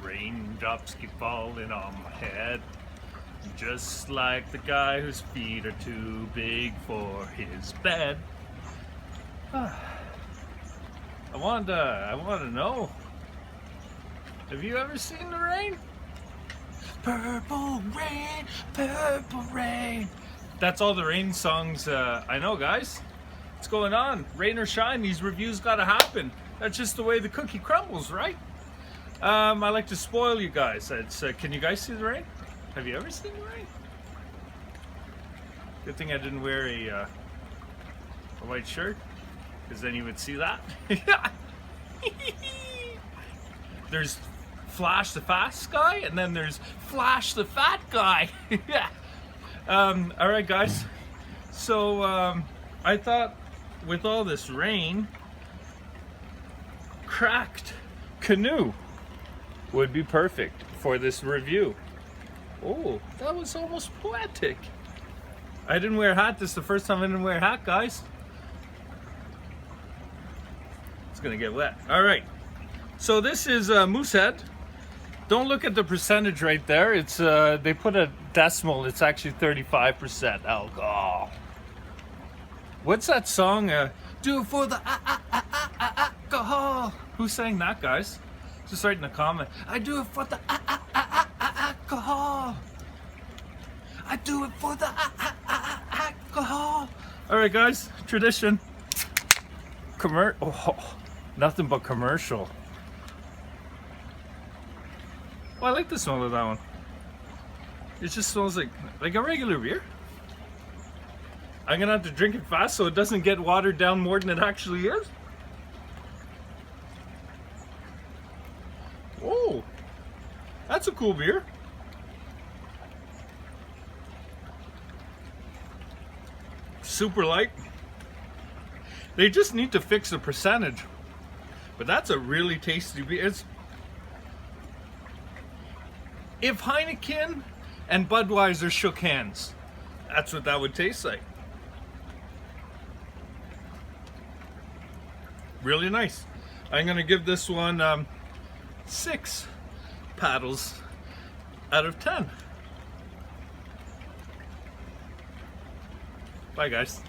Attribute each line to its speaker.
Speaker 1: Raindrops keep falling on my head, just like the guy whose feet are too big for his bed. I want to know, have you ever seen the rain? Purple rain, purple rain. That's all the rain songs I know, guys. What's going on? Rain or shine, these reviews gotta happen. That's just the way the cookie crumbles, right? I like to spoil you guys. It's, can you guys see the rain? Have you ever seen the rain? Good thing I didn't wear a white shirt, because then you would see that. There's Flash the fast guy, and then there's Flash the fat guy. Alright guys, so I thought with all this rain, cracked canoe would be perfect for this review. Oh, that was almost poetic. I didn't wear a hat. This is the first time I didn't wear a hat, guys. It's gonna get wet. Alright, so this is Moosehead. Don't look at the percentage right there. It's they put a decimal. It's actually 35% alcohol. What's that song? Do it for the alcohol. Who sang that, guys? Just write in the comment. I do it for the alcohol. I do it for the alcohol. All right, guys. Tradition. Nothing but commercial. Oh, I like the smell of that one. It just smells like a regular beer. I'm gonna have to drink it fast so it doesn't get watered down more than it actually is. Whoa, that's a cool beer. Super light. They just need to fix the percentage. But that's a really tasty beer. If Heineken and Budweiser shook hands, that's what that would taste like. Really nice. I'm gonna give this one 6 paddles out of 10. Bye guys.